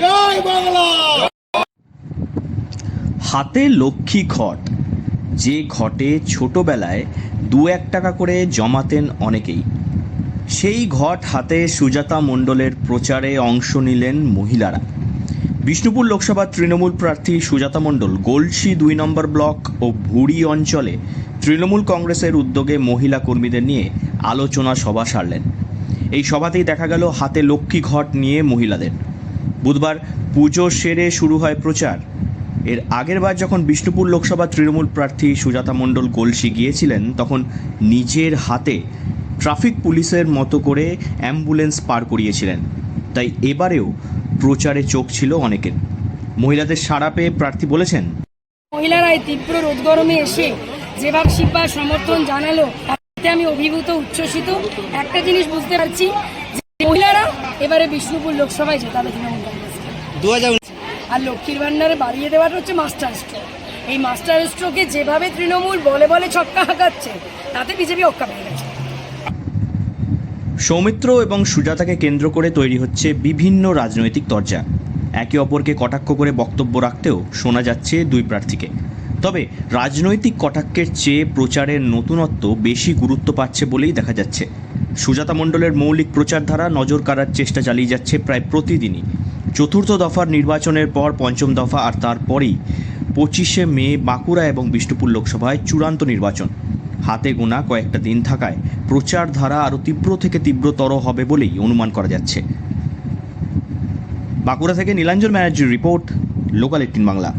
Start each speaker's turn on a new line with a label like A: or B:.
A: জয় বাংলা।
B: হাতে লক্ষ্মী ঘট, যে ঘটে ছোটবেলায় 2-1 টাকা করে জমাতেন অনেকেই, সেই ঘট হাতে সুজাতা মণ্ডলের প্রচারে অংশ নিলেন মহিলারা। বিষ্ণুপুর লোকসভা তৃণমূল প্রার্থী সুজাতা মণ্ডল গলসি 2 নম্বর ব্লক ও ভুড়ি অঞ্চলে তৃণমূল কংগ্রেসের উদ্যোগে মহিলা কর্মীদের নিয়ে আলোচনা সভা সারলেন। এই সভাতেই দেখা গেল হাতে লক্ষ্মী ঘট নিয়ে মহিলাদের। বুধবার পুজো সেরে শুরু হয় প্রচার। এর আগের বার যখন বিষ্ণুপুর লোকসভা তৃণমূল প্রার্থী সুজাতা মণ্ডল গলসি গিয়েছিলেন, তখন নিজের হাতে ট্রাফিক পুলিশের মতো করে অ্যাম্বুলেন্স পার করিয়েছিলেন। তাই এবারেও প্রচারে চোখ ছিল অনেকের। মহিলাদের সাড়া পেয়ে প্রার্থী বলেছেন,
C: মহিলারা এই তীব্র রোদ গরমে এসে যেভাবে শিল্পা সমর্থন জানালো, তাতে আমি অভিভূত, উচ্ছ্বসিত। একটা জিনিস বুঝতে পারছি যে মহিলারা এবারে বিষ্ণুপুর লোকসভায় জেতাবে তৃণমূল কংগ্রেসকে।
A: 2019
C: আর লক্ষ্মীর ভান্ডারে বাড়িয়ে দেওয়াটা হচ্ছে মাস্টার স্ট্রোক। এই মাস্টার স্ট্রোকে যেভাবে তৃণমূল বলে বলে ছক্কা হাঁকাচ্ছে, তাতে বিজেপি অক্কা পেয়ে গেছে।
B: সৌমিত্র এবং সুজাতাকে কেন্দ্র করে তৈরি হচ্ছে বিভিন্ন রাজনৈতিক তরজা। একে অপরকে কটাক্ষ করে বক্তব্য রাখতেও শোনা যাচ্ছে দুই প্রার্থীকে। তবে রাজনৈতিক কটাক্ষের চেয়ে প্রচারের নতুনত্ব বেশি গুরুত্ব পাচ্ছে বলেই দেখা যাচ্ছে। সুজাতা মণ্ডলের মৌলিক প্রচারধারা নজর কাড়ার চেষ্টা চালিয়ে যাচ্ছে প্রায় প্রতিদিনই। চতুর্থ দফার নির্বাচনের পর পঞ্চম দফা, আর তারপরেই 25শে মে বাঁকুড়া এবং বিষ্ণুপুর লোকসভায় চূড়ান্ত নির্বাচন। হাতে গোনা কয়েকটা দিন থাকায় প্রচার ধারা আরও তীব্র থেকে তীব্রতর হবে বলেই অনুমান করা যাচ্ছে। বাঁকুড়া থেকে নীলাঞ্জন ব্যানার্জির রিপোর্ট, লোকাল 18 বাংলা।